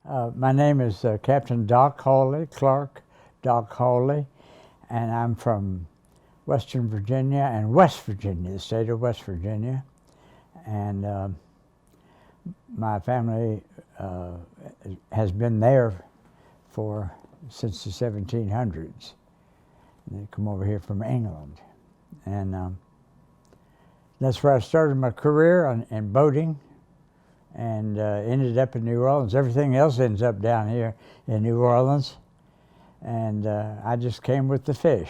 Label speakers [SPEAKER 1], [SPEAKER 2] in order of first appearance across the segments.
[SPEAKER 1] My name is Captain Doc Hawley, Clarke Doc Hawley, and I'm from Western Virginia and West Virginia, the state of West Virginia. And my family has been there since the 1700s. They come over here from England. And that's where I started my career in boating, and ended up in New Orleans. Everything else ends up down here in New Orleans. And I just came with the fish.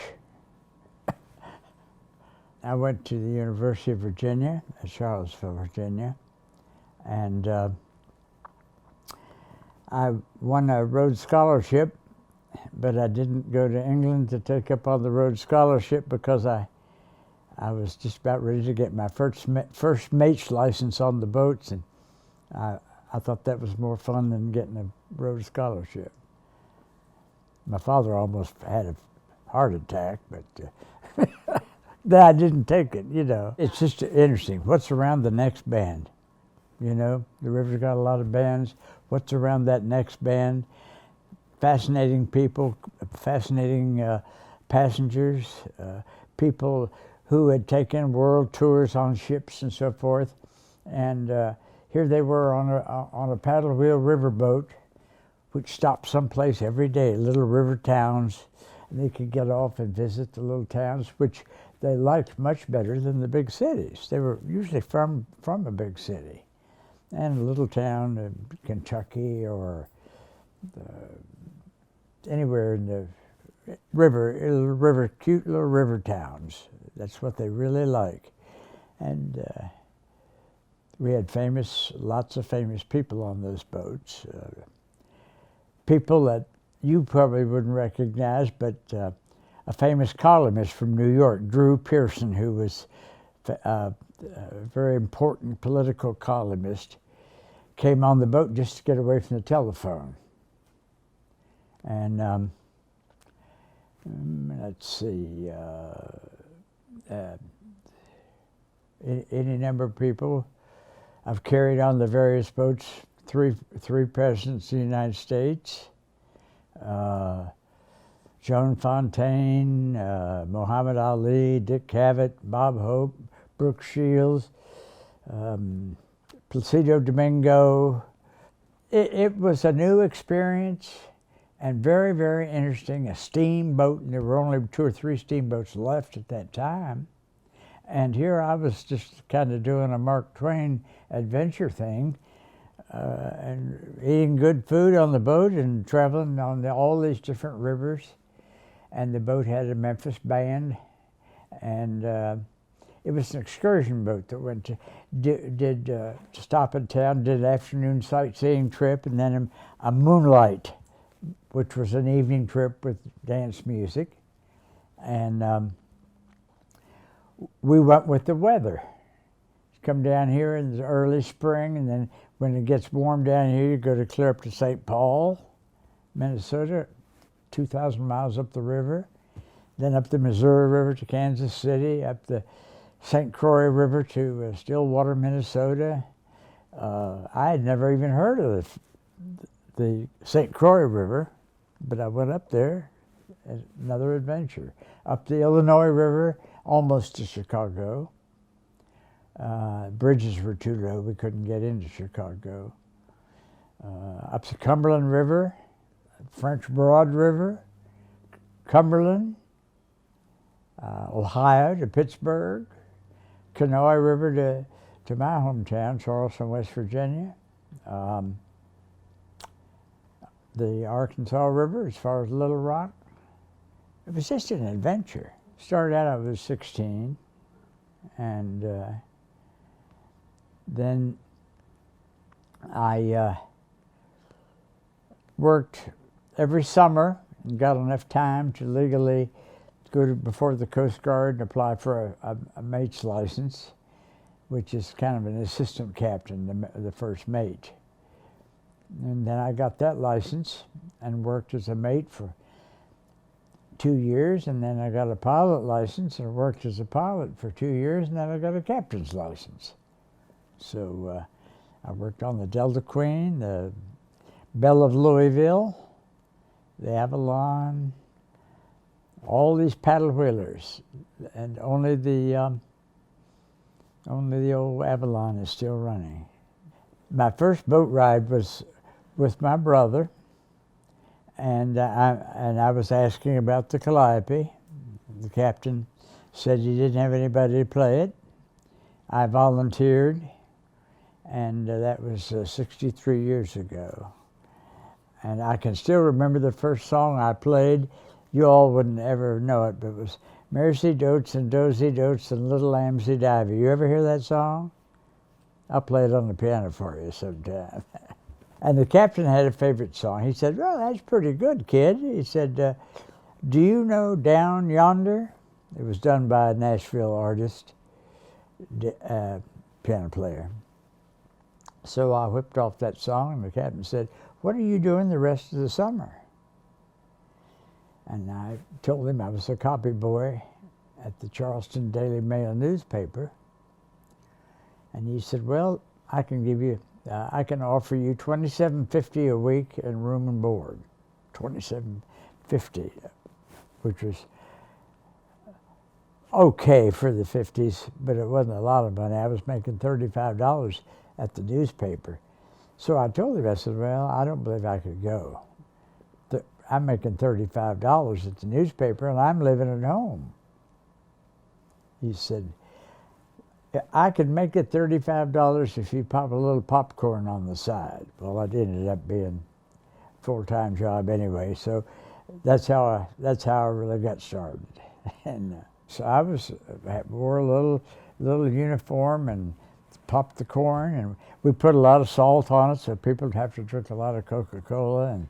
[SPEAKER 1] I went to the University of Virginia at Charlottesville, Virginia, and I won a Rhodes Scholarship, but I didn't go to England to take up on the Rhodes Scholarship because I was just about ready to get my first mate's license on the boats, and I thought that was more fun than getting a Rhodes Scholarship. My father almost had a heart attack, but I didn't take it, you know. It's just interesting. What's around the next bend? You know, the river's got a lot of bends. What's around that next bend? Fascinating people, fascinating passengers, people who had taken world tours on ships and so forth. And here they were on a paddle wheel riverboat, which stopped someplace every day, little river towns. And they could get off and visit the little towns, which they liked much better than the big cities. They were usually from a big city. And a little town in Kentucky or anywhere in the river, cute little river towns. That's what they really like. And we had lots of famous people on those boats. People that you probably wouldn't recognize, but a famous columnist from New York, Drew Pearson, who was a very important political columnist, came on the boat just to get away from the telephone. And let's see, any number of people. I've carried on the various boats, three presidents of the United States, Joan Fontaine, Muhammad Ali, Dick Cavett, Bob Hope, Brooke Shields, Placido Domingo. It was a new experience and very, very interesting. A steamboat, and there were only 2 or 3 steamboats left at that time. And here I was just kind of doing a Mark Twain adventure thing, and eating good food on the boat and traveling on all these different rivers. And the boat had a Memphis band, and it was an excursion boat that went to stop in town, did an afternoon sightseeing trip, and then a moonlight, which was an evening trip with dance music. And we went with the weather. Come down here in the early spring, and then when it gets warm down here, you go clear up to St. Paul, Minnesota, 2,000 miles up the river, then up the Missouri River to Kansas City, up the St. Croix River to Stillwater, Minnesota. I had never even heard of the St. Croix River, but I went up there, another adventure. Up the Illinois River, almost to Chicago. Bridges were too low, we couldn't get into Chicago. Up the Cumberland River, French Broad River, Cumberland, Ohio to Pittsburgh, Kanawha River to my hometown, Charleston, West Virginia. The Arkansas River as far as Little Rock. It was just an adventure. Started out I was 16, and then I worked every summer and got enough time to legally go before the Coast Guard and apply for a mate's license, which is kind of an assistant captain, the first mate. And then I got that license and worked as a mate for 2 years, and then I got a pilot license and worked as a pilot for 2 years, and then I got a captain's license. So I worked on the Delta Queen, the Belle of Louisville, the Avalon, all these paddle wheelers, and only the old Avalon is still running. My first boat ride was with my brother, and I was asking about the Calliope. The captain said he didn't have anybody to play it. I volunteered, and that was 63 years ago. And I can still remember the first song I played. You all wouldn't ever know it, but it was Maresy Dotes and Dozy Dotes and Little Lambsy Divey. You ever hear that song? I'll play it on the piano for you sometime. And the captain had a favorite song. He said, well, that's pretty good, kid. He said, do you know Down Yonder? It was done by a Nashville artist, piano player. So I whipped off that song, and the captain said, what are you doing the rest of the summer? And I told him I was a copy boy at the Charleston Daily Mail newspaper. And he said, well, I can offer you $27.50 a week in room and board. $27.50, which was okay for the 50s, but it wasn't a lot of money. I was making $35 at the newspaper. So I told him, I said, well, I don't believe I could go. I'm making $35 at the newspaper, and I'm living at home. He said, I could make it $35 if you pop a little popcorn on the side. Well, it ended up being a full-time job anyway, so that's how I really got started. And so I wore a little uniform and popped the corn, and we put a lot of salt on it so people would have to drink a lot of Coca-Cola. And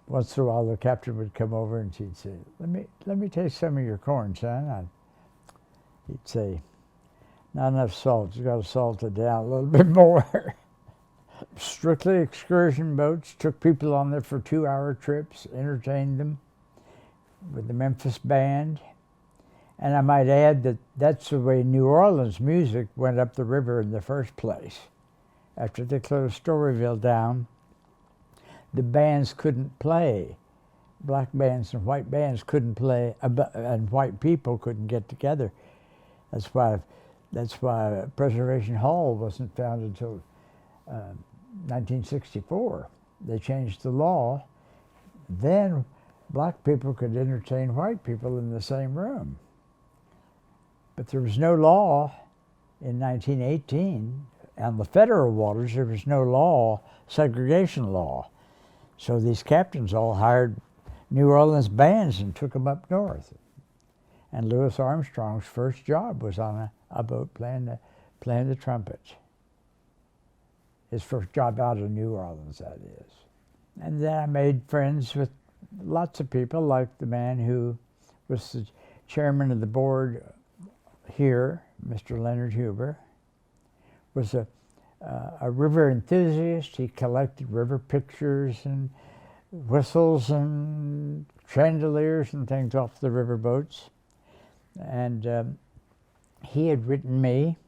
[SPEAKER 1] once in a while, the captain would come over and she'd say, "Let me taste some of your corn, son." He'd say, "Not enough salt. You got to salt it down a little bit more." Strictly excursion boats. Took people on there for 2-hour trips. Entertained them with the Memphis band. And I might add that that's the way New Orleans music went up the river in the first place. After they closed Storyville down, the bands couldn't play. Black bands and white bands couldn't play, and white people couldn't get together. That's why Preservation Hall wasn't founded until 1964. They changed the law. Then black people could entertain white people in the same room. But there was no law in 1918. On the federal waters, there was no law, segregation law. So these captains all hired New Orleans bands and took them up north. And Louis Armstrong's first job was on a boat playing the trumpet. His first job out of New Orleans, that is. And then I made friends with lots of people, like the man who was the chairman of the board here, Mr. Leonard Huber, was a river enthusiast. He collected river pictures and whistles and chandeliers and things off the river boats. And he had written me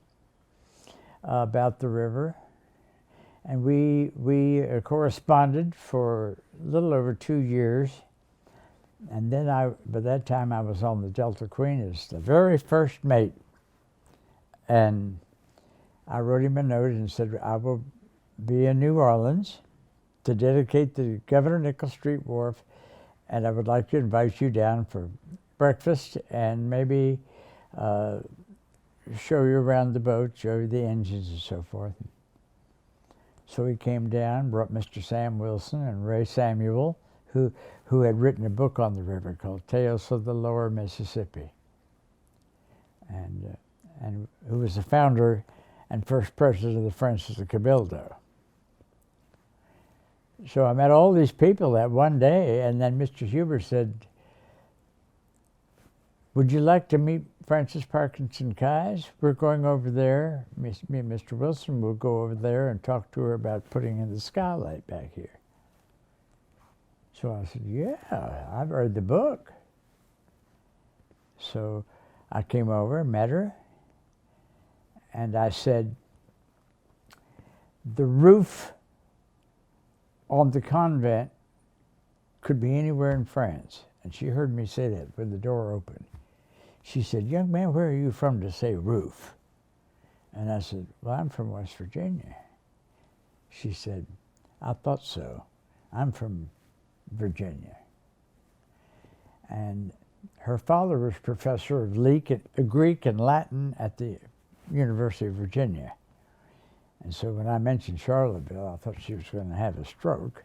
[SPEAKER 1] about the river. And we corresponded for a little over 2 years. And then by that time I was on the Delta Queen as the very first mate. And I wrote him a note and said, I will be in New Orleans to dedicate the Governor Nichols Street Wharf, and I would like to invite you down for breakfast and maybe show you around the boat, show you the engines and so forth. So he came down, brought Mr. Sam Wilson and Ray Samuel, who had written a book on the river called Tales of the Lower Mississippi, and who was the founder and first president of the Friends of Cabildo. So I met all these people that one day, and then Mr. Huber said, would you like to meet Frances Parkinson Keyes? We're going over there. Me and Mr. Wilson will go over there and talk to her about putting in the skylight back here. So I said, yeah, I've read the book. So I came over, met her, and I said, The roof on the convent could be anywhere in France. And she heard me say that with the door open. She said, "Young man, where are you from to say roof?" And I said, "Well, I'm from West Virginia." She said, "I thought so. I'm from Virginia." And her father was professor of Greek and Latin at the University of Virginia. And so when I mentioned Charlottesville, I thought she was going to have a stroke.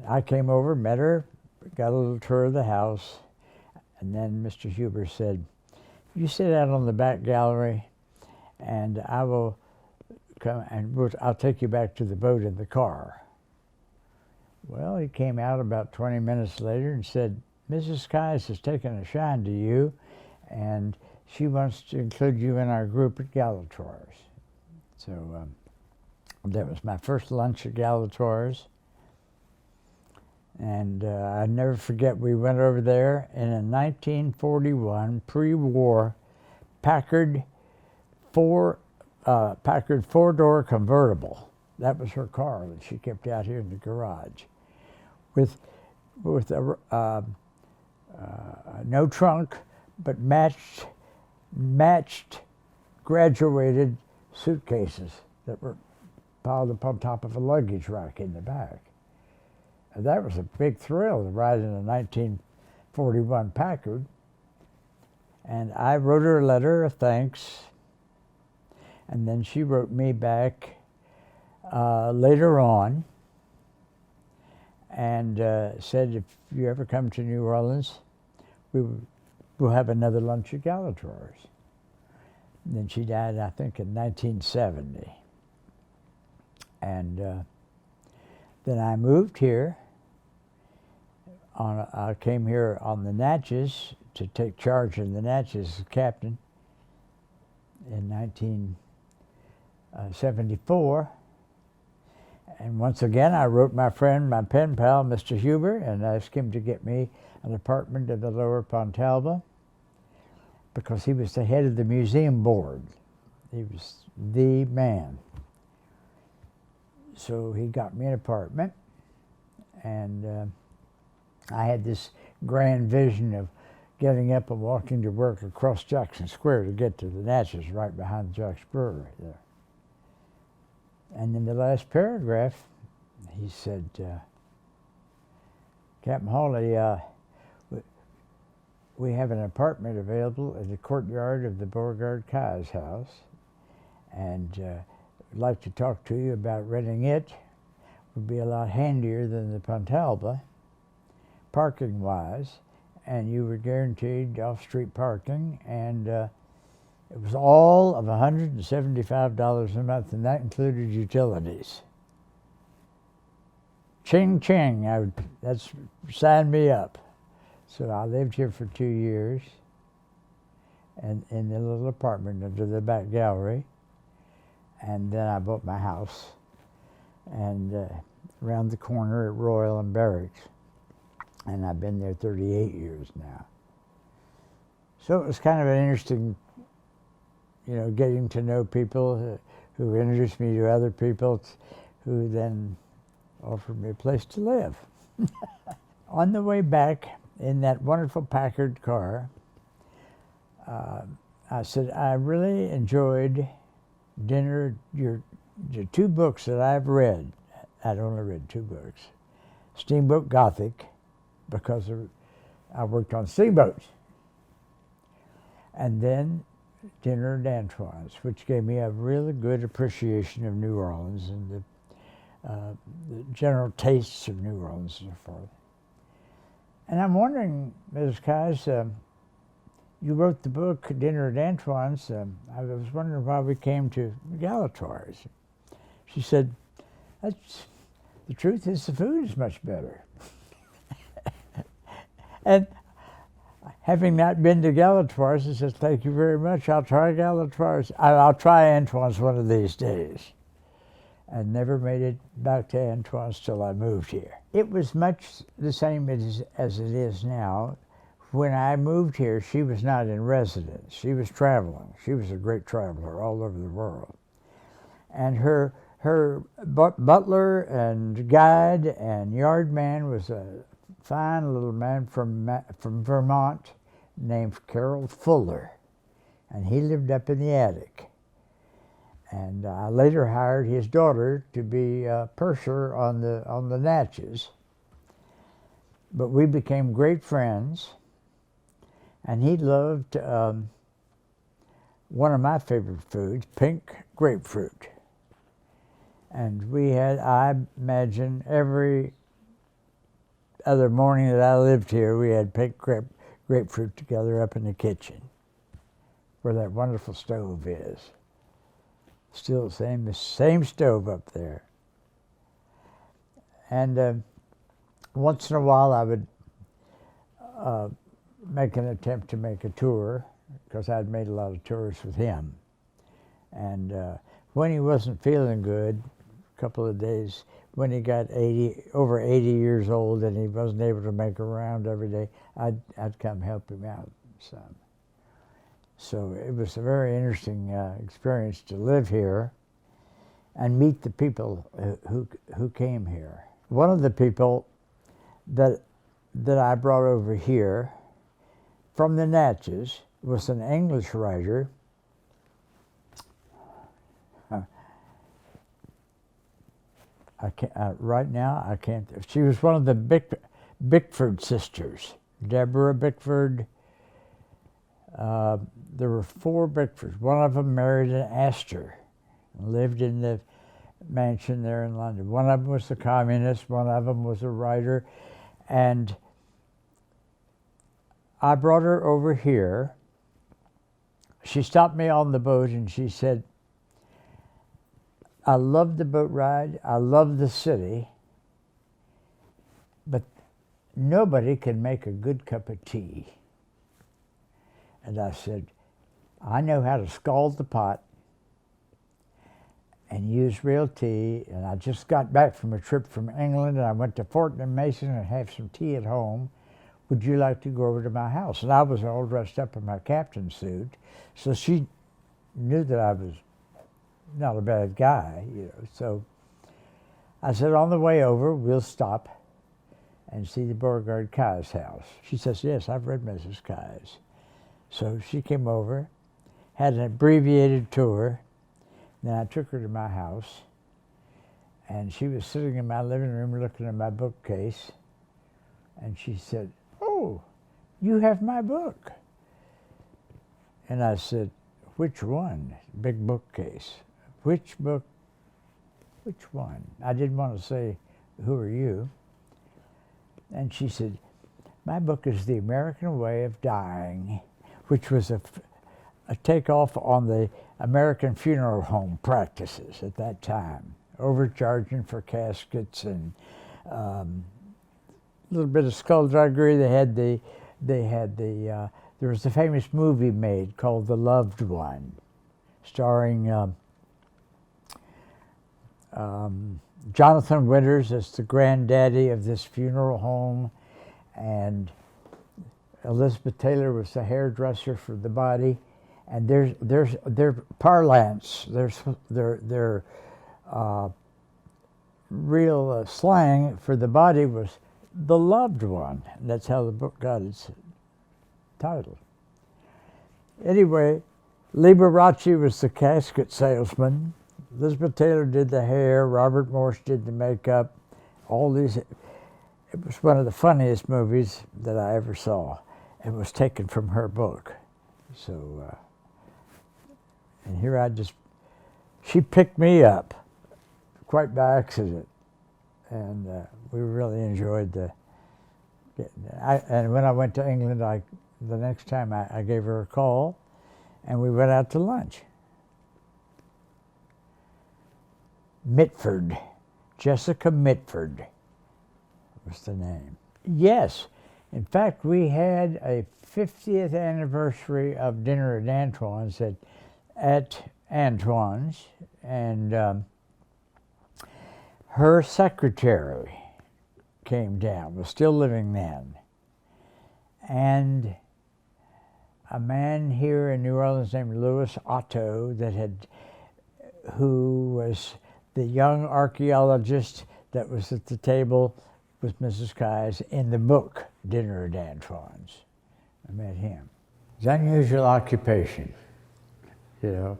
[SPEAKER 1] I came over, met her, got a little tour of the house, and then Mr. Huber said, "You sit out on the back gallery, and I will come and I'll take you back to the boat in the car." Well, he came out about 20 minutes later and said, "Mrs. Kies has taken a shine to you, and she wants to include you in our group at Galatoire's." So that was my first lunch at Galatoire's. And I never forget, we went over there in a 1941 pre-war Packard four-door convertible. That was her car that she kept out here in the garage, with no trunk, but matched graduated suitcases that were piled up on top of a luggage rack in the back. And that was a big thrill to ride in a 1941 Packard. And I wrote her a letter of thanks, and then she wrote me back later on and said, "If you ever come to New Orleans, we'll have another lunch at Galatoire's." And then she died, I think, in 1970. And then I moved here. I came here on the Natchez to take charge of the Natchez as captain in 1974. And once again, I wrote my friend, my pen pal, Mr. Huber, and asked him to get me an apartment in the Lower Pontalba, because he was the head of the museum board. He was the man. So he got me an apartment, and I had this grand vision of getting up and walking to work across Jackson Square to get to the Natchez, right behind Jack's Brewery there. And in the last paragraph, he said, "Captain Hawley, we have an apartment available in the courtyard of the Beauregard Kies house, and I'd like to talk to you about renting it. Would be a lot handier than the Pontalba, parking-wise, and you were guaranteed off-street parking, and it was all of $175 a month, and that included utilities." Ching, ching, that's signed me up. So I lived here for 2 years, and in the little apartment under the back gallery, and then I bought my house, and around the corner at Royal and Barracks, and I've been there 38 years now. So it was kind of an interesting, getting to know people who introduced me to other people who then offered me a place to live. On the way back in that wonderful Packard car, I said, "I really enjoyed dinner, your 2 books that I've read." I'd only read 2 books. Steamboat Gothic, because I worked on steamboats. And then Dinner at Antoine's, which gave me a really good appreciation of New Orleans and the general tastes of New Orleans and so forth. And I'm wondering, Ms. Kies, you wrote the book Dinner at Antoine's. I was wondering why we came to Galatoire's. She said, "The truth is the food is much better." And having not been to Galatoire's, I said, "Thank you very much. I'll try Galatoire's. I'll try Antoine's one of these days." And never made it back to Antoine's till I moved here. It was much the same as it is now. When I moved here, she was not in residence. She was traveling. She was a great traveler all over the world. And her butler and guide and yard man was a fine little man from Vermont named Carol Fuller, and he lived up in the attic. And I later hired his daughter to be a purser on the Natchez. But we became great friends, and he loved one of my favorite foods, pink grapefruit. And we had, I imagine, every other morning that I lived here, we had pink grapefruit together up in the kitchen, where that wonderful stove is. Still the same stove up there. And once in a while I would make an attempt to make a tour, because I'd made a lot of tours with him. And when he wasn't feeling good, a couple of days, when he got over 80 years old and he wasn't able to make a round every day, I'd come help him out some. So it was a very interesting experience to live here and meet the people who came here. One of the people that I brought over here from the Natchez was an English writer. I can't right now. I can't. She was one of the Bickford sisters, Deborah Bickford. There were 4 Bickfords. One of them married an Astor and lived in the mansion there in London. One of them was a communist. One of them was a writer. And I brought her over here. She stopped me on the boat and she said, I love the boat ride, I love the city, but nobody can make a good cup of tea. And I said, I know how to scald the pot and use real tea, and I just got back from a trip from England, and I went to Fortnum Mason and have some tea at home. Would you like to go over to my house? And I was all dressed up in my captain suit, so she knew that I was not a bad guy, you know. So I said, on the way over, we'll stop and see the Beauregard Kai's house. She says, yes, I've read Mrs. Kai's. So she came over, had an abbreviated tour. Then I took her to my house, and she was sitting in my living room looking at my bookcase, and she said, oh, you have my book. And I said, which one? Big bookcase. Which book? Which one? I didn't want to say, who are you? And she said, my book is The American Way of Dying, which was a takeoff on the American funeral home practices at that time, overcharging for caskets and a little bit of skullduggery. There was a famous movie made called The Loved One, starring Jonathan Winters as the granddaddy of this funeral home, and Elizabeth Taylor was the hairdresser for the body. And their parlance, their real slang for the body was the loved one. And that's how the book got its title. Anyway, Liberace was the casket salesman. Elizabeth Taylor did the hair. Robert Morse did the makeup. All these. It was one of the funniest movies that I ever saw. It was taken from her book. So, and here she picked me up quite by accident. And we really enjoyed and when I went to England, the next time I gave her a call, and we went out to lunch. Mitford, Jessica Mitford was the name. Yes, in fact, we had a 50th anniversary of dinner at Antoine's, and her secretary came down, was still living then, and a man here in New Orleans named Louis Otto who was the young archaeologist that was at the table with Mrs. Keyes in the book, Dinner at Antoine's. I met him. It's an unusual occupation, you know,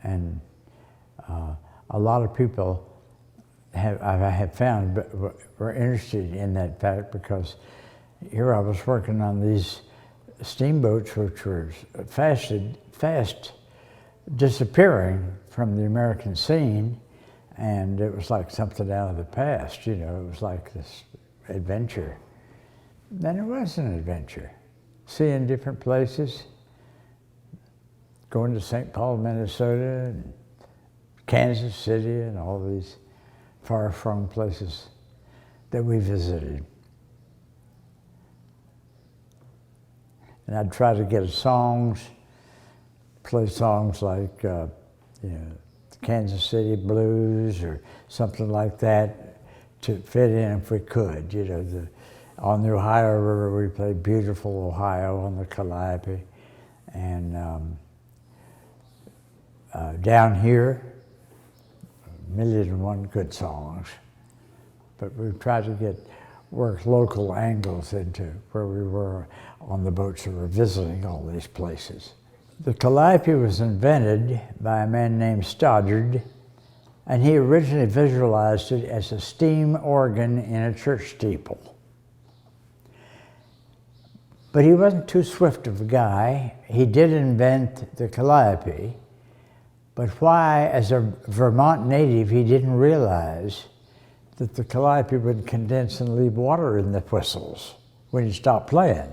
[SPEAKER 1] and a lot of people I have found were interested in that fact, because here I was working on these steamboats which were fast disappearing from the American scene, and it was like something out of the past, you know. It was like this adventure. Then it was an adventure. Seeing different places, going to St. Paul, Minnesota, and Kansas City, and all these far-flung places that we visited. And I'd try to get songs, play songs like, you know, Kansas City Blues or something like that to fit in if we could. You know, on the Ohio River, we played Beautiful Ohio on the Calliope. And down here, 1,000,001 good songs. But we tried to work local angles into where we were on the boats that were visiting all these places. The Calliope was invented by a man named Stoddard, and he originally visualized it as a steam organ in a church steeple. But he wasn't too swift of a guy. He did invent the Calliope, but why, as a Vermont native, he didn't realize that the Calliope would condense and leave water in the whistles when you stopped playing.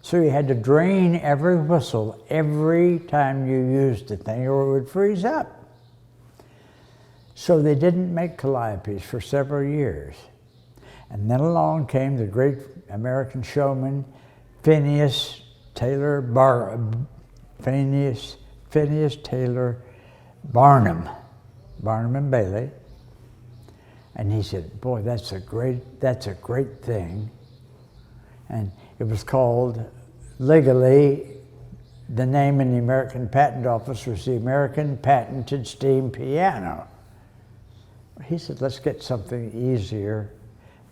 [SPEAKER 1] So you had to drain every whistle every time you used the thing, or it would freeze up. So they didn't make Calliopes for several years. And then along came the great American showman, Phineas Taylor Barnum, Barnum and Bailey. And he said, boy, that's a great thing. And it was called, legally, the name in the American Patent Office was the American Patented Steam Piano. He said, let's get something easier,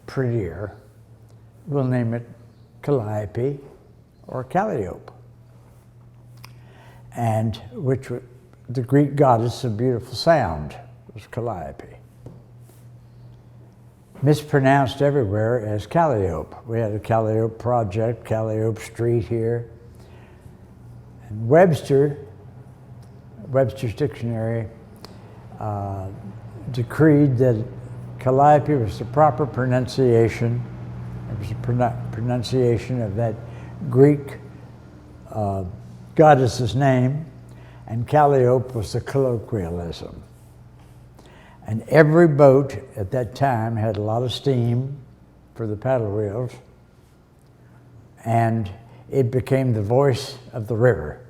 [SPEAKER 1] prettier. We'll name it Calliope or Calliope. And which the Greek goddess of beautiful sound was Calliope. Mispronounced everywhere as Calliope. We had a Calliope project, Calliope Street here. And Webster's dictionary decreed that Calliope was the proper pronunciation. It was a pronunciation of that Greek goddess's name, and Calliope was the colloquialism. And every boat at that time had a lot of steam for the paddle wheels, and it became the voice of the river.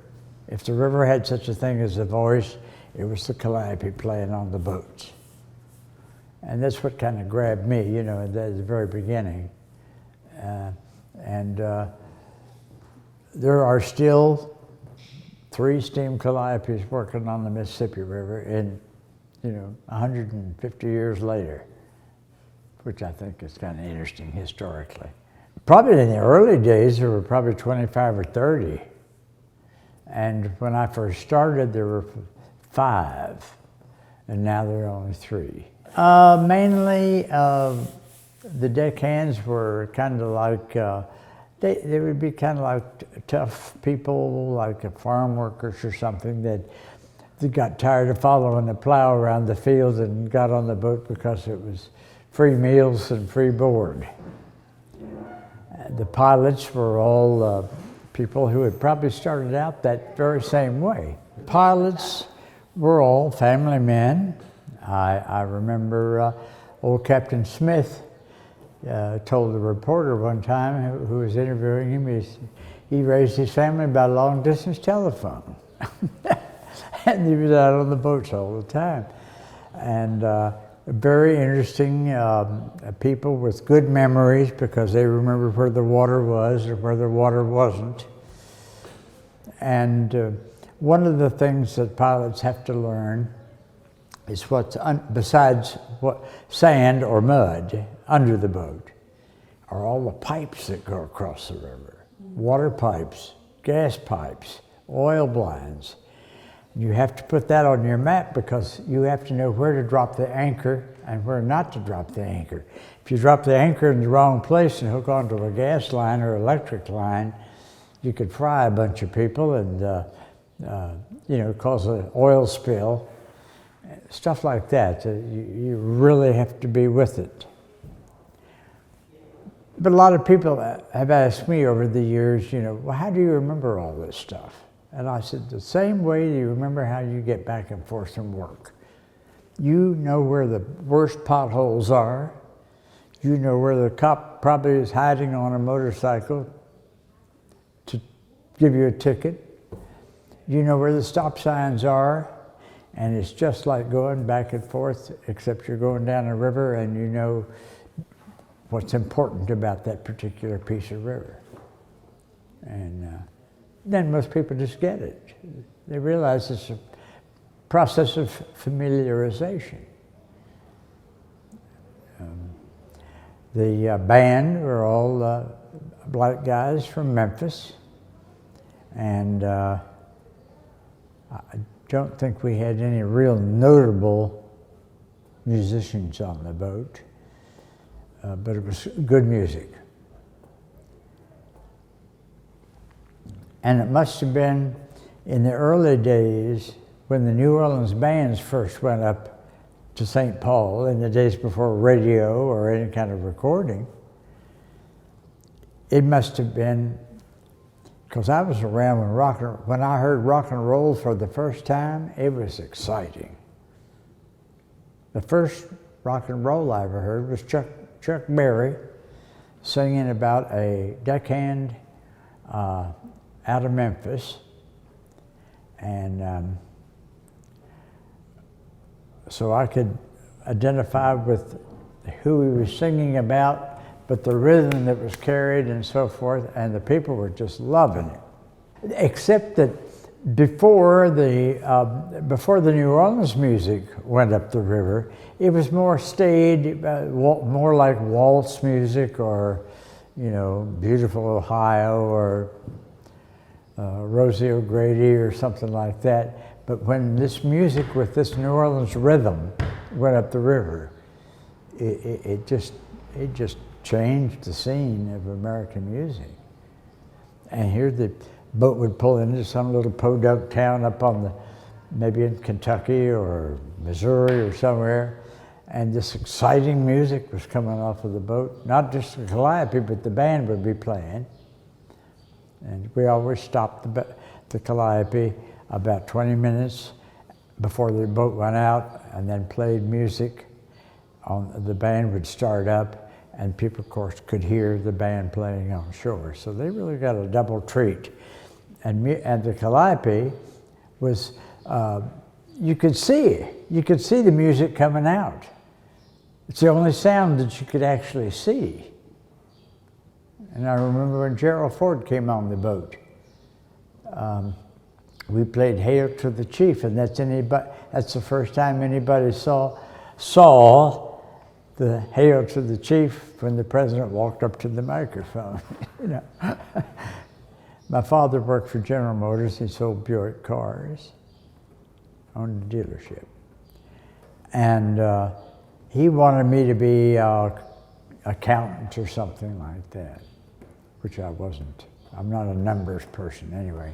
[SPEAKER 1] If the river had such a thing as a voice, it was the Calliope playing on the boats. And that's what kind of grabbed me, you know, at the very beginning. There are still 3 steam Calliopes working on the Mississippi River in, you know, 150 years later, which I think is kind of interesting historically. Probably in the early days, there were probably 25 or 30. And when I first started, there were 5, and now there are only 3. Mainly, the deckhands were kind of like, they would be kind of like tough people, like farm workers or something that got tired of following the plow around the field and got on the boat because it was free meals and free board. The pilots were all people who had probably started out that very same way. Pilots were all family men. I remember old Captain Smith told the reporter one time who was interviewing him, he raised his family by long distance telephone. And he was out on the boats all the time. And very interesting people with good memories because they remember where the water was or where the water wasn't. And one of the things that pilots have to learn is what's besides what sand or mud under the boat are all the pipes that go across the river. Water pipes, gas pipes, oil blinds. You have to put that on your map because you have to know where to drop the anchor and where not to drop the anchor. If you drop the anchor in the wrong place and hook onto a gas line or electric line, you could fry a bunch of people and cause an oil spill. Stuff like that. You really have to be with it. But a lot of people have asked me over the years, well, how do you remember all this stuff? And I said, the same way you remember how you get back and forth from work. You know where the worst potholes are. You know where the cop probably is hiding on a motorcycle to give you a ticket. You know where the stop signs are. And it's just like going back and forth, except you're going down a river and you know what's important about that particular piece of river. And then most people just get it. They realize it's a process of familiarization. The band were all black guys from Memphis, and I don't think we had any real notable musicians on the boat, but it was good music. And it must have been in the early days when the New Orleans bands first went up to St. Paul, in the days before radio or any kind of recording. It must have been, because I was around when I heard rock and roll for the first time, it was exciting. The first rock and roll I ever heard was Chuck Berry singing about a deckhand out of Memphis, and so I could identify with who he was singing about, but the rhythm that was carried and so forth, and the people were just loving it. Except that before the New Orleans music went up the river, it was more staid, more like waltz music or, Beautiful Ohio or Rosie O'Grady or something like that. But when this music with this New Orleans rhythm went up the river, it just changed the scene of American music. And here the boat would pull into some little podunk town up on maybe in Kentucky or Missouri or somewhere, and this exciting music was coming off of the boat. Not just the calliope, but the band would be playing. And we always stopped the calliope about 20 minutes before the boat went out, and then played music. The band would start up, and people, of course, could hear the band playing on shore. So they really got a double treat. And the calliope was, you could see the music coming out. It's the only sound that you could actually see. And I remember when Gerald Ford came on the boat, we played Hail to the Chief, and that's the first time anybody saw the Hail to the Chief when the president walked up to the microphone. My father worked for General Motors. He sold Buick cars, owned a dealership. And he wanted me to be an accountant or something like that, which I wasn't. I'm not a numbers person anyway.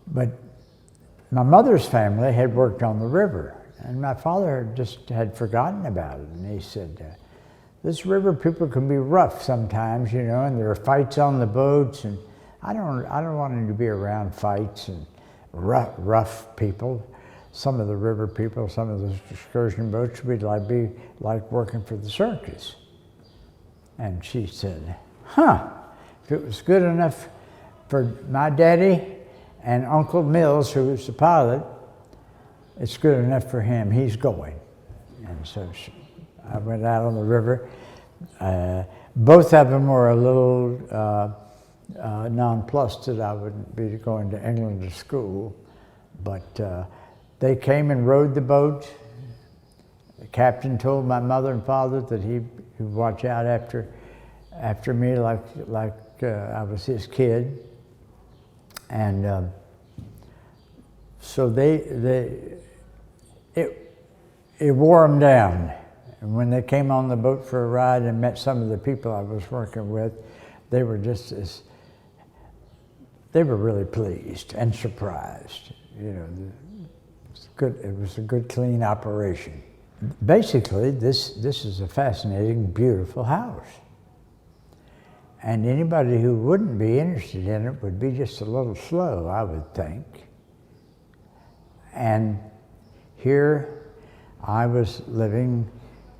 [SPEAKER 1] But my mother's family had worked on the river, and my father just had forgotten about it. And he said, this river, people can be rough sometimes, and there are fights on the boats, and I don't want him to be around fights and rough people. Some of the river people, some of those excursion boats would be like working for the circus. And she said, if it was good enough for my daddy and Uncle Mills, who was the pilot, it's good enough for him. He's going. And so I went out on the river. Both of them were a little nonplussed that I would be going to England to school, but They came and rowed the boat. The captain told my mother and father that he would watch out after me like I was his kid. And so it wore them down. And when they came on the boat for a ride and met some of the people I was working with, they were really pleased and surprised. You know, it was a good, clean operation. Basically, this is a fascinating, beautiful house. And anybody who wouldn't be interested in it would be just a little slow, I would think. And here I was living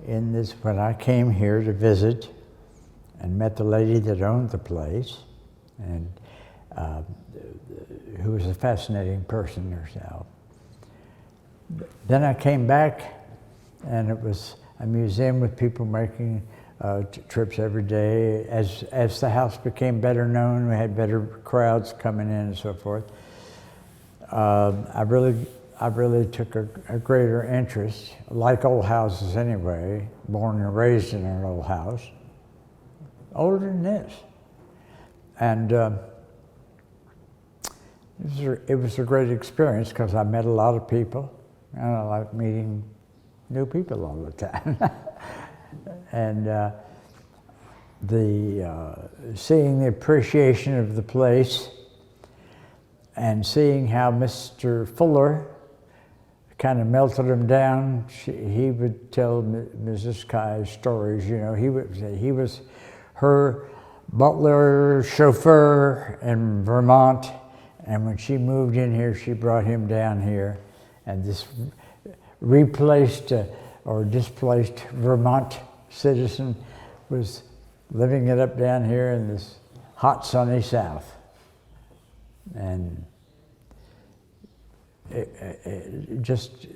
[SPEAKER 1] in this, when I came here to visit and met the lady that owned the place, and who was a fascinating person herself. Then I came back, and it was a museum with people making trips every day. As the house became better known, we had better crowds coming in and so forth. I really took a greater interest, like old houses anyway, born and raised in an old house, older than this. And it was a great experience because I met a lot of people, and I like meeting new people all the time. And seeing the appreciation of the place and seeing how Mr. Fuller kind of melted him down. He would tell Mrs. Kai's stories. You know, he was her butler, chauffeur in Vermont, and when she moved in here, she brought him down here, and this replaced or displaced Vermont citizen was living it up down here in this hot, sunny South. And just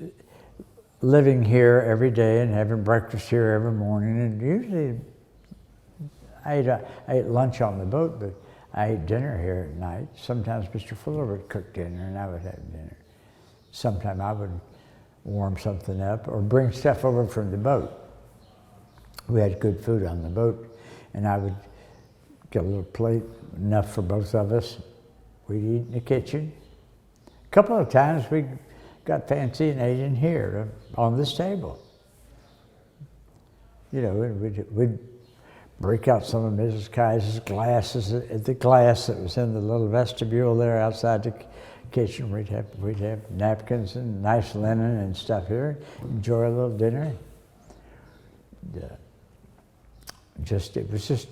[SPEAKER 1] living here every day and having breakfast here every morning, and usually I ate lunch on the boat, but I ate dinner here at night. Sometimes Mr. Fuller would cook dinner and I would have dinner. Sometimes I would warm something up or bring stuff over from the boat. We had good food on the boat, and I would get a little plate, enough for both of us. We'd eat in the kitchen. A couple of times we got fancy and ate in here on this table. You know, we'd break out some of Mrs. Kai's glasses, the glass that was in the little vestibule there outside the kitchen. We'd have napkins and nice linen and stuff here. Enjoy a little dinner. It was just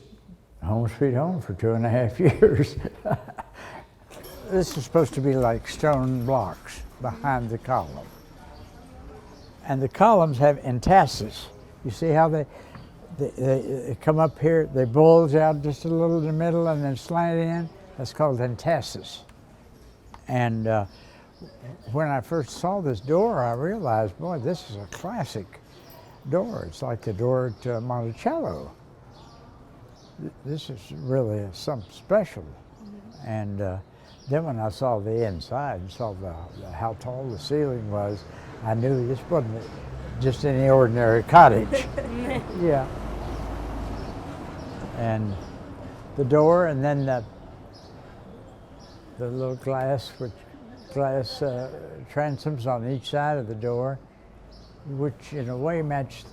[SPEAKER 1] home sweet home for 2.5 years. This is supposed to be like stone blocks behind the column. And the columns have entasis. You see how they come up here, they bulge out just a little in the middle and then slant in? That's called entasis. And when I first saw this door, I realized, boy, this is a classic door. It's like the door to Monticello. This is really something special. And then when I saw the inside and saw how tall the ceiling was, I knew this wasn't just any ordinary cottage. Yeah. And the door, and then the little glass transoms on each side of the door, which in a way match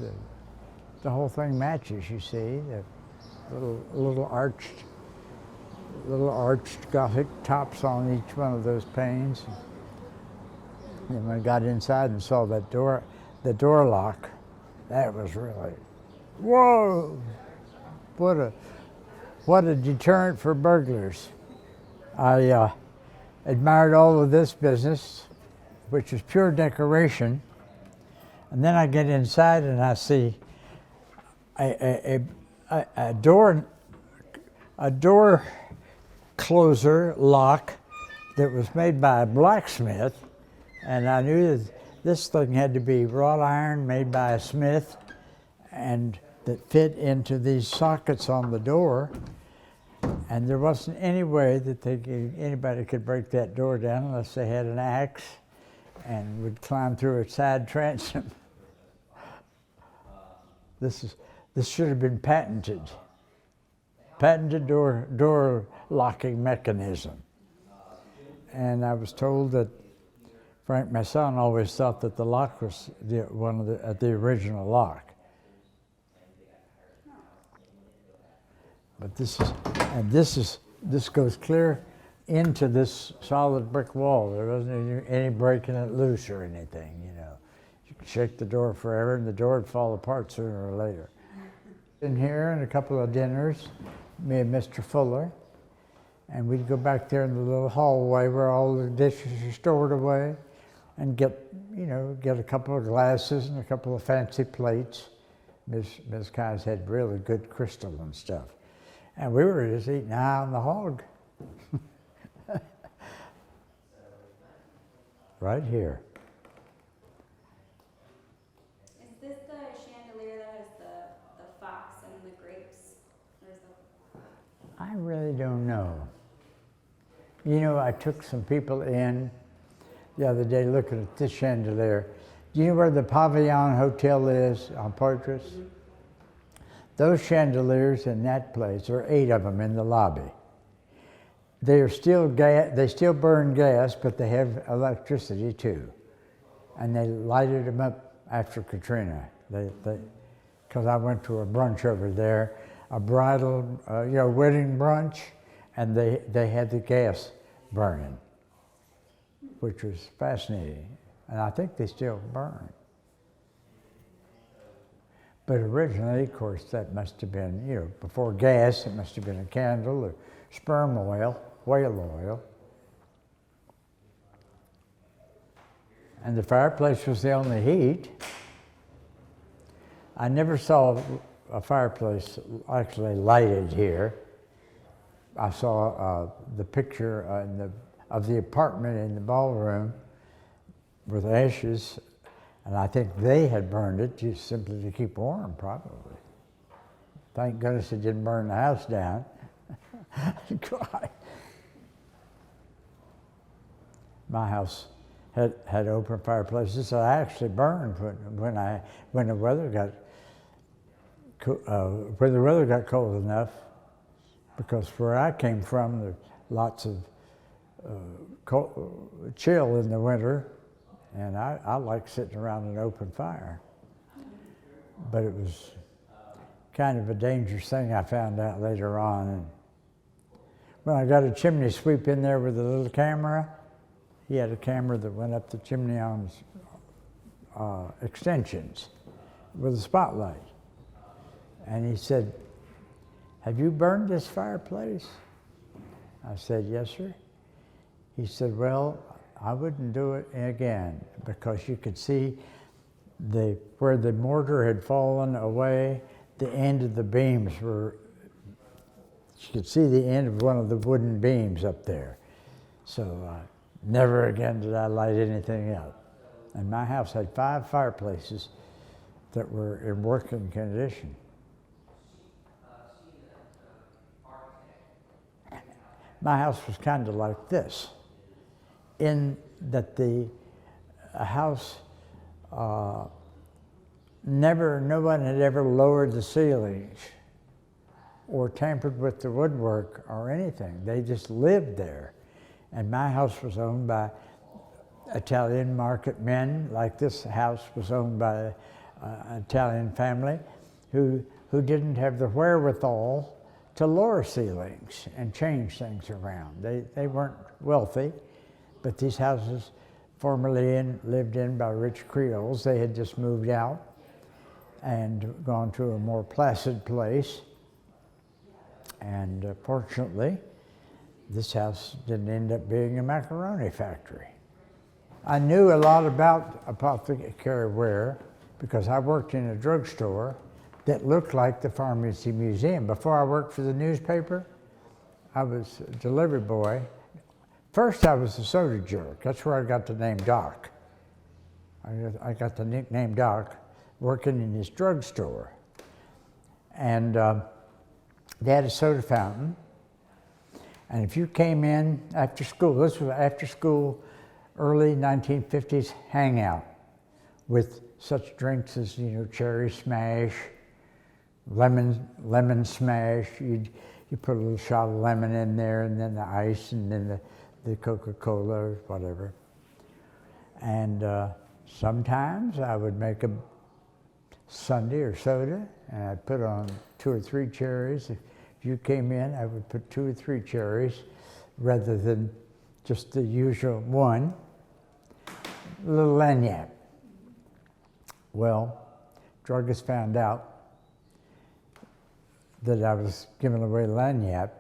[SPEAKER 1] the whole thing matches. You see, the little arched Gothic tops on each one of those panes. And when I got inside and saw that door, the door lock, that was really, whoa! What a deterrent for burglars. I admired all of this business, which is pure decoration, and then I get inside and I see a door closer lock that was made by a blacksmith, and I knew that this thing had to be wrought iron made by a smith and that fit into these sockets on the door, and there wasn't any way that anybody could break that door down unless they had an axe and would climb through a side transom. This should have been patented. Patented door locking mechanism. And I was told that Frank, my son, always thought that the lock was the original lock. But this goes clear into this solid brick wall. There wasn't any breaking it loose or anything, you know. You could shake the door forever and the door would fall apart sooner or later. In here and a couple of dinners, me and Mr. Fuller, and we'd go back there in the little hallway where all the dishes are stored away and get a couple of glasses and a couple of fancy plates. Ms. Kai's had really good crystal and stuff. And we were just eating eye on the hog. Right here.
[SPEAKER 2] Is this the chandelier that has the fox and the grapes? Or is the...
[SPEAKER 1] I really don't know. You know, I took some people in the other day looking at this chandelier. Do you know where the Pavilion Hotel is on Poitras? Mm-hmm. Those chandeliers in that place, there are 8 of them in the lobby. They still burn gas, but they have electricity too. And they lighted them up after Katrina. Because I went to a brunch over there, a bridal, wedding brunch, and they had the gas burning, which was fascinating. And I think they still burn. But originally, of course, that must have been, before gas, it must have been a candle or sperm oil, whale oil. And the fireplace was the only heat. I never saw a fireplace actually lighted here. I saw the picture of the apartment in the ballroom with ashes. And I think they had burned it just simply to keep warm, probably. Thank goodness it didn't burn the house down. My house had open fireplaces, so I actually burned when the weather got cold enough, because where I came from, there's lots of chill in the winter. And I like sitting around an open fire. But it was kind of a dangerous thing I found out later on. And when I got a chimney sweep in there with a little camera, he had a camera that went up the chimney on extensions with a spotlight. And he said, "Have you burned this fireplace?" I said, "Yes, sir." He said, "Well, I wouldn't do it again," because you could see where the mortar had fallen away, the end of the beams you could see the end of one of the wooden beams up there. So never again did I light anything up. And my house had 5 fireplaces that were in working condition. My house was kind of like this, in that the house, no one had ever lowered the ceilings or tampered with the woodwork or anything. They just lived there. And my house was owned by Italian market men, like this house was owned by an Italian family who didn't have the wherewithal to lower ceilings and change things around. They weren't wealthy. But these houses formerly lived in by rich Creoles, they had just moved out and gone to a more placid place. And fortunately, this house didn't end up being a macaroni factory. I knew a lot about apothecary ware because I worked in a drugstore that looked like the Pharmacy Museum. Before I worked for the newspaper, I was a delivery boy. First, I was a soda jerk. That's where I got the name Doc. I got the nickname Doc working in this drugstore. And they had a soda fountain. And if you came in after school, this was after school early 1950s hangout with such drinks as, you know, cherry smash, lemon smash. You put a little shot of lemon in there, and then the ice, and then the Coca-Cola or whatever. And sometimes I would make a sundae or soda, and I'd put on 2 or 3 cherries. If you came in, I would put 2 or 3 cherries rather than just the usual one. A little lagniappe. Well, druggist found out that I was giving away lagniappe.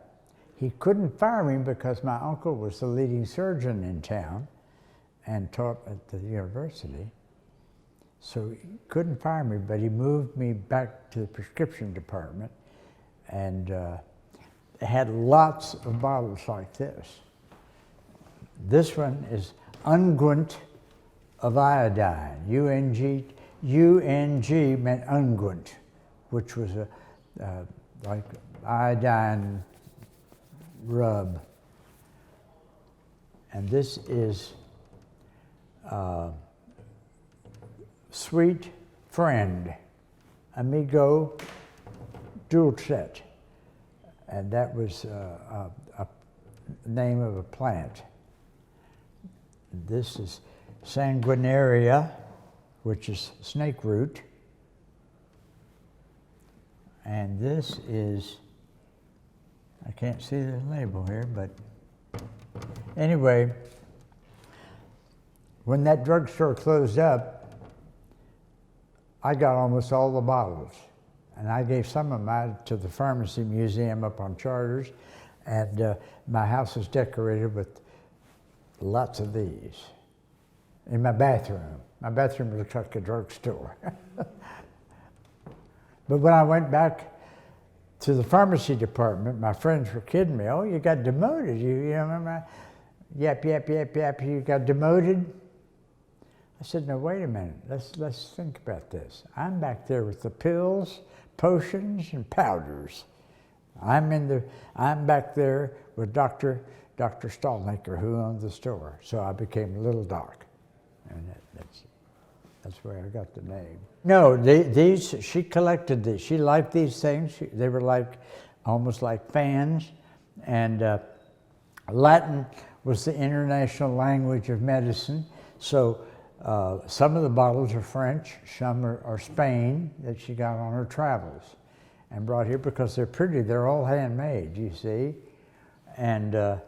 [SPEAKER 1] He couldn't fire me because my uncle was the leading surgeon in town and taught at the university. So he couldn't fire me, but he moved me back to the prescription department, and it had lots of bottles like this. This one is unguent of iodine. UNG meant unguent, which was like iodine rub. And this is Sweet Friend, Amigo Dulcet. And that was a name of a plant. This is Sanguinaria, which is snake root. And this is, I can't see the label here, but anyway, when that drugstore closed up, I got almost all the bottles. And I gave some of mine to the Pharmacy Museum up on Charters, and my house is decorated with lots of these in my bathroom. My bathroom looks like a drugstore. But when I went back to the pharmacy department, my friends were kidding me. Oh, you got demoted. You know, remember? Yap, you got demoted. I said, no, wait a minute. Let's think about this. I'm back there with the pills, potions, and powders. I'm back there with Dr. Stallnaker, who owned the store. So I became Little Doc, and that's where I got the name. No, these she collected these. She liked these things. They were like almost like fans, and Latin was the international language of medicine. So some of the bottles are French, some are Spain that she got on her travels and brought here because they're pretty. They're all handmade, you see. And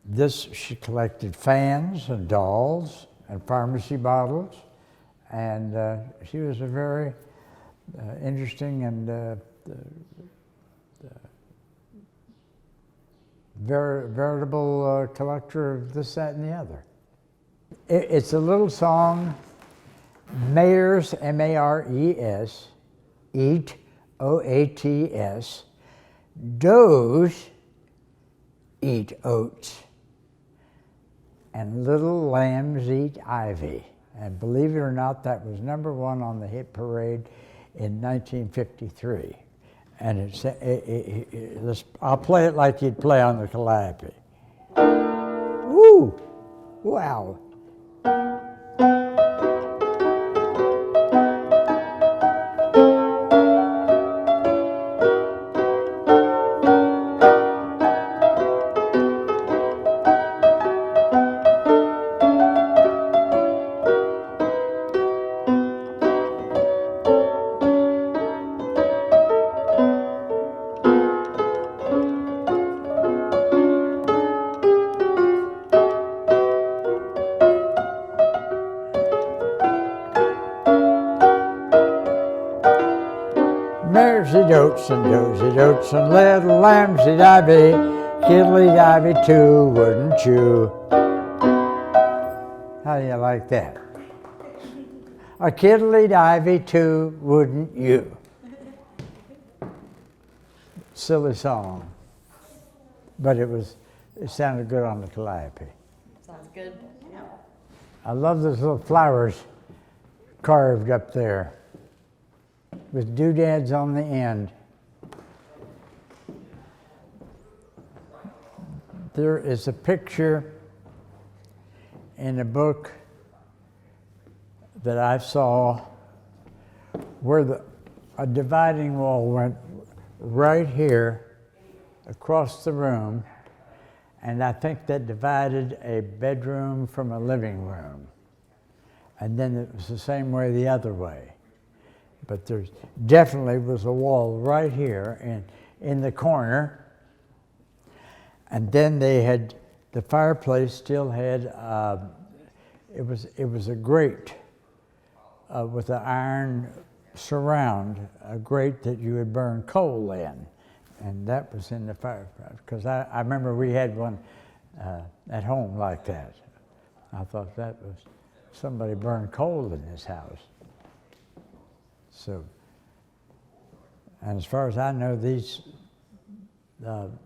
[SPEAKER 1] this, she collected fans and dolls and pharmacy bottles. And she was a very interesting and veritable collector of this, that, and the other. It's a little song, Mayors, M-A-R-E-S, eat, O-A-T-S, does, eat oats, and little lambs eat ivy. And believe it or not, that was #1 on the hit parade in 1953. And I'll play it like you'd play on the calliope. Woo! Wow. Dotes and dozy dotes and little lambs eat ivy, kid'll eat ivy too, wouldn't you? How do you like that? A kid'll eat ivy too, wouldn't you? Silly song, but it sounded good on the calliope.
[SPEAKER 3] Sounds good. Yeah.
[SPEAKER 1] I love those little flowers carved up there with doodads on the end. There is a picture in a book that I saw where a dividing wall went right here across the room, and I think that divided a bedroom from a living room. And then it was the same way the other way. But there definitely was a wall right here in the corner. And then they had, the fireplace still had, it was a grate with an iron surround, a grate that you would burn coal in. And that was in the fireplace, because I remember we had one at home like that. I thought that was, somebody burned coal in this house. So, and as far as I know, these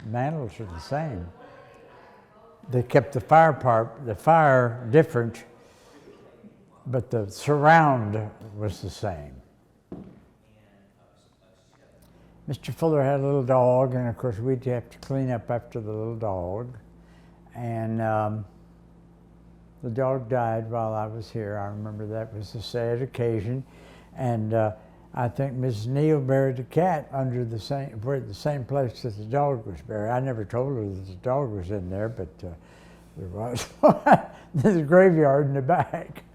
[SPEAKER 1] mantles are the same. They kept the fire different, but the surround was the same. Mr. Fuller had a little dog, and of course we'd have to clean up after the little dog. And the dog died while I was here. I remember that was a sad occasion. And I think Mrs. Neal buried the cat under the same place that the dog was buried. I never told her that the dog was in there, but there was. There's a graveyard in the back.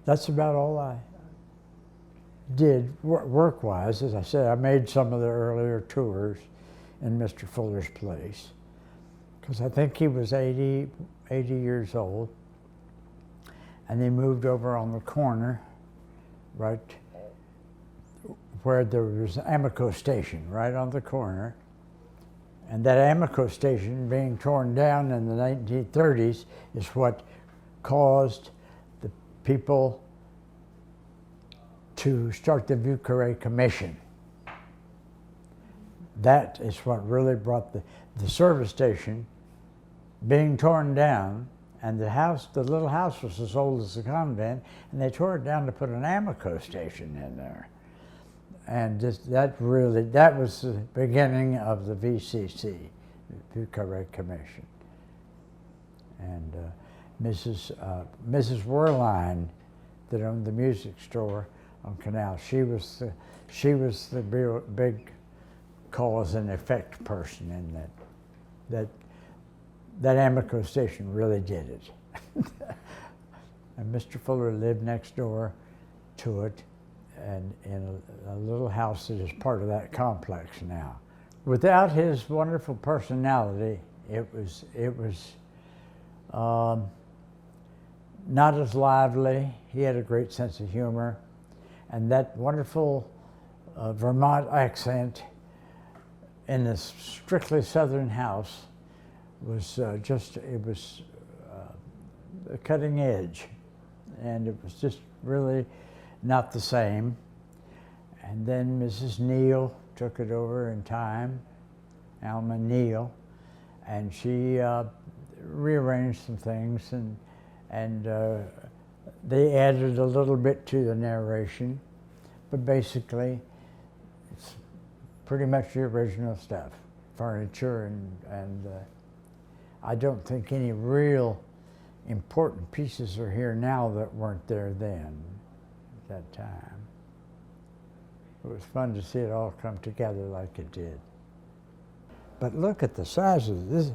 [SPEAKER 1] That's about all I did work-wise. As I said, I made some of the earlier tours in Mr. Fuller's place, because I think he was 80 years old. And they moved over on the corner, right where there was an Amoco station, right on the corner. And that Amoco station being torn down in the 1930s is what caused the people to start the Vieux Carré Commission. That is what really brought the service station being torn down. And the little house was as old as the convent, and they tore it down to put an Amoco station in there. And that was the beginning of the VCC, the Vieux Carré Commission. And Mrs. Werline, that owned the music store on Canal, she was the big cause and effect person in that Amoco station really did it. And Mr. Fuller lived next door to it, and in a little house that is part of that complex now. Without his wonderful personality, it was not as lively. He had a great sense of humor, and that wonderful Vermont accent in this strictly Southern house was a cutting edge, and it was just really not the same. And then Mrs. Neal took it over in time, Alma Neal, and she rearranged some things, and they added a little bit to the narration, but basically it's pretty much the original stuff, furniture and I don't think any real important pieces are here now that weren't there then, at that time. It was fun to see it all come together like it did. But look at the size of this.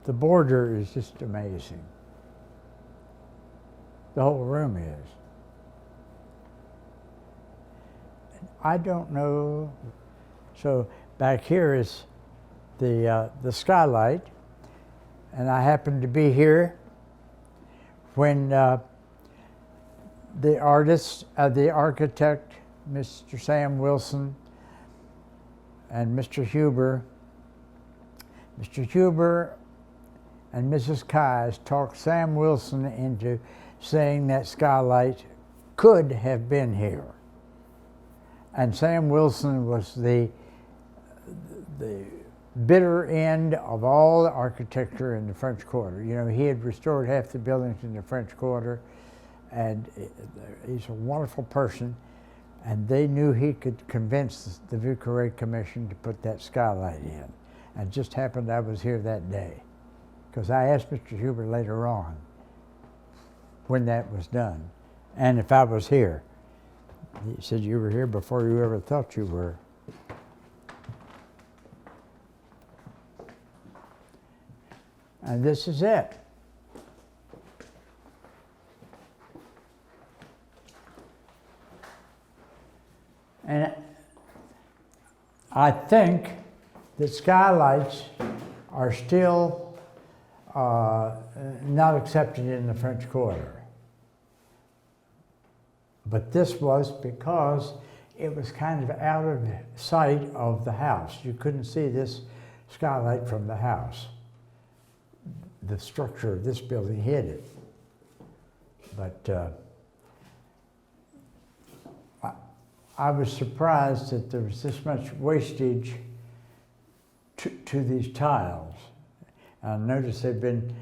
[SPEAKER 1] The border is just amazing. The whole room is. I don't know. So back here is the skylight, and I happened to be here when the architect, Mr. Sam Wilson, and Mr. Huber and Mrs. Keyes talked Sam Wilson into saying that skylight could have been here. And Sam Wilson was the bitter end of all the architecture in the French Quarter. You know, he had restored half the buildings in the French Quarter, and he's a wonderful person, and they knew he could convince the Vieux Carré Commission to put that skylight in. And it just happened I was here that day. Because I asked Mr. Huber later on when that was done and if I was here. He said, you were here before you ever thought you were. And this is it. And I think that skylights are still not accepted in the French Quarter. But this was because it was kind of out of sight of the house. You couldn't see this skylight from the house. The structure of this building hid it. But I was surprised that there was this much wastage to these tiles. I noticed they've been,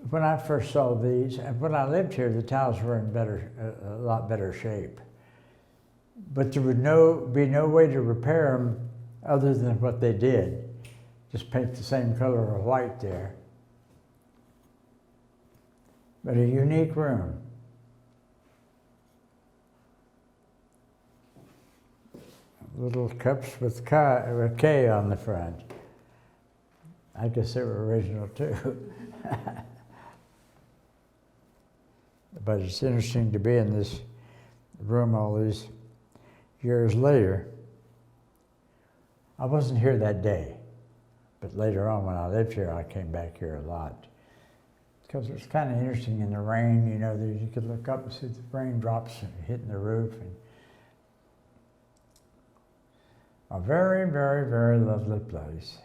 [SPEAKER 1] when I first saw these, and when I lived here, the tiles were in a lot better shape. But there would be no way to repair them other than what they did. Just paint the same color of white there. But a unique room. Little cups with K on the front. I guess they were original too. But it's interesting to be in this room all these years later. I wasn't here that day, but later on when I lived here, I came back here a lot. Because it was kind of interesting in the rain, you know, you could look up and see the raindrops hitting the roof. And a very, very, very lovely place.